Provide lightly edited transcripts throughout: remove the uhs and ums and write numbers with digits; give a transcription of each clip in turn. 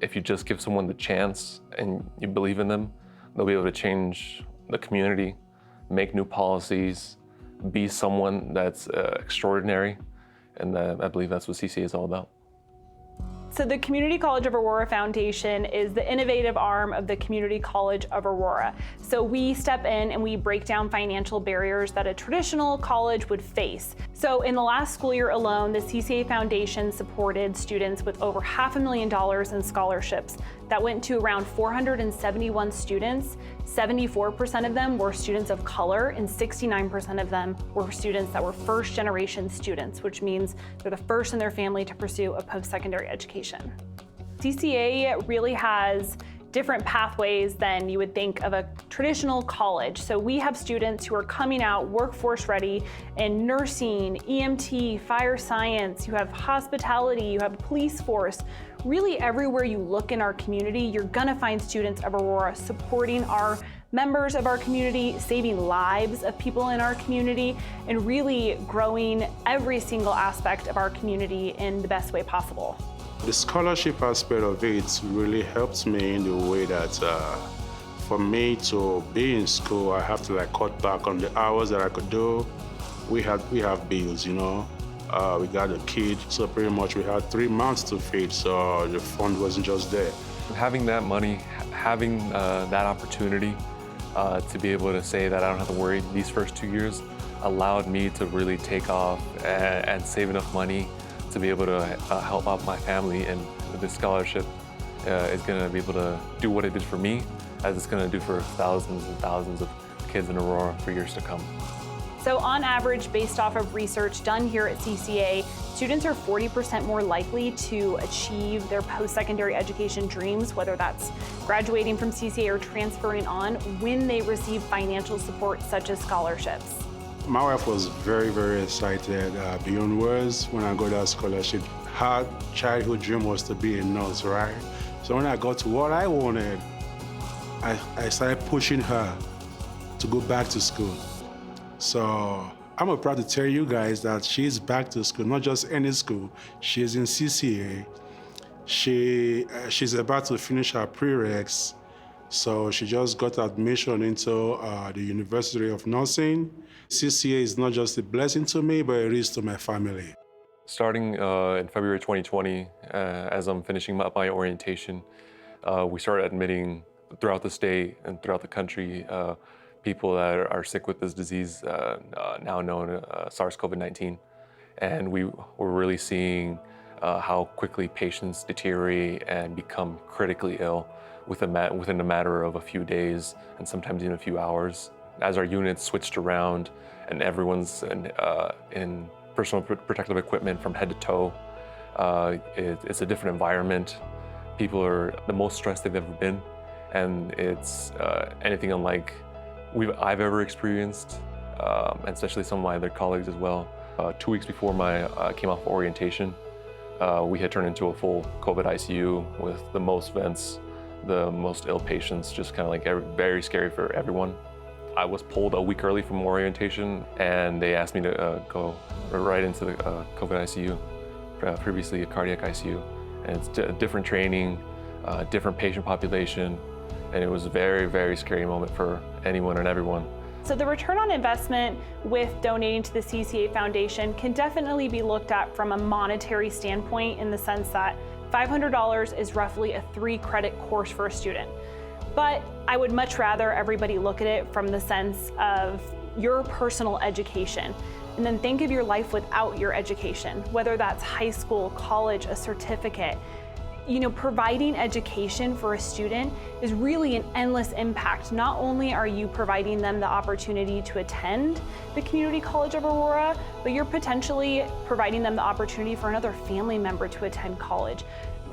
if you just give someone the chance and you believe in them, they'll be able to change the community, make new policies, be someone that's extraordinary. And I believe that's what CCA is all about. So the Community College of Aurora Foundation is the innovative arm of the Community College of Aurora. So we step in and we break down financial barriers that a traditional college would face. So in the last school year alone, the CCA Foundation supported students with over $500,000 in scholarships. That went to around 471 students. 74% of them were students of color, and 69% of them were students that were first-generation students, which means they're the first in their family to pursue a post-secondary education. CCA really has different pathways than you would think of a traditional college. So we have students who are coming out workforce ready in nursing, EMT, fire science, you have hospitality, you have police force. Really everywhere you look in our community, you're gonna find students of Aurora supporting our members of our community, saving lives of people in our community, and really growing every single aspect of our community in the best way possible. The scholarship aspect of it really helps me in the way that for me to be in school, I have to cut back on the hours that I could do. We have bills, we got a kid, so pretty much we had 3 months to feed, so the fund wasn't just there. Having that money, having that opportunity to be able to say that I don't have to worry these first 2 years allowed me to really take off and save enough money to be able to help out my family. And this scholarship is going to be able to do what it did for me, as it's going to do for thousands and thousands of kids in Aurora for years to come. So on average, based off of research done here at CCA, students are 40% more likely to achieve their post-secondary education dreams, whether that's graduating from CCA or transferring on, when they receive financial support such as scholarships. My wife was very, very excited beyond words when I got that scholarship. Her childhood dream was to be a nurse, right? So when I got to what I wanted, I started pushing her to go back to school. So I'm proud to tell you guys that she's back to school, not just any school. She's in CCA. She's about to finish her prereqs. So she just got admission into the University of Nursing. CCA is not just a blessing to me, but it is to my family. Starting in February 2020, as I'm finishing up my orientation, we started admitting throughout the state and throughout the country people that are sick with this disease, now known SARS-CoV-19. And we were really seeing how quickly patients deteriorate and become critically ill within a matter of a few days and sometimes even a few hours. As our units switched around and everyone's in personal protective equipment from head to toe, it's a different environment. People are the most stressed they've ever been, and it's anything unlike I've ever experienced, and especially some of my other colleagues as well. 2 weeks before I came off orientation, we had turned into a full COVID ICU with the most vents, the most ill patients, just kind of very scary for everyone. I was pulled a week early from orientation, and they asked me to go right into the COVID ICU, previously a cardiac ICU. And it's a different training, different patient population, and it was a very, very scary moment for anyone and everyone. So the return on investment with donating to the CCA Foundation can definitely be looked at from a monetary standpoint, in the sense that $500 is roughly a 3-credit course for a student. But I would much rather everybody look at it from the sense of your personal education. And then think of your life without your education, whether that's high school, college, a certificate. Providing education for a student is really an endless impact. Not only are you providing them the opportunity to attend the Community College of Aurora, but you're potentially providing them the opportunity for another family member to attend college,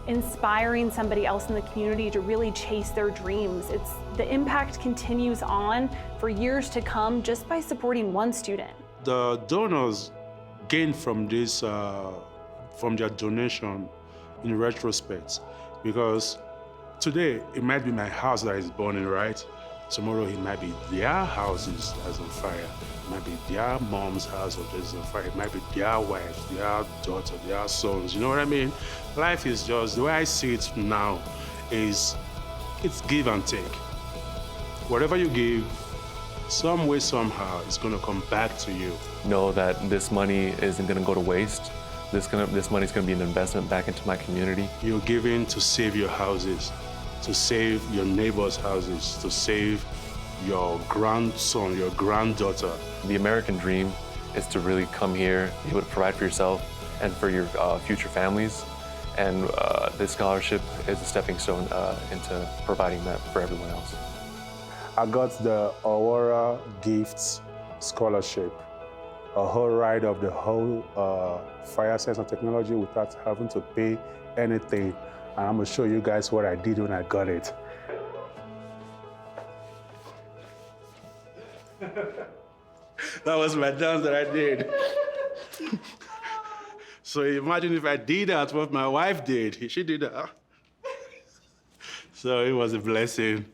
inspiring somebody else in the community to really chase their dreams. The impact continues on for years to come just by supporting one student. The donors gain from this, from their donation in retrospect, because today it might be my house that is burning, right? Tomorrow it might be their houses that's on fire. It might be their mom's house that's on fire. It might be their wife, their daughter, their sons. You know what I mean? Life is just, the way I see it now is it's give and take. Whatever you give, some way, somehow, it's gonna come back to you. Know that this money isn't going to go to waste. This money is going to be an investment back into my community. You're giving to save your houses, to save your neighbors' houses, to save your grandson, your granddaughter. The American dream is to really come here, be able to provide for yourself and for your future families. And this scholarship is a stepping stone into providing that for everyone else. I got the Aurora Gifts Scholarship, a whole ride of the whole fire science and technology without having to pay anything. And I'm gonna show you guys what I did when I got it. That was my dance that I did. So imagine if I did that, what my wife did. She did that. So it was a blessing.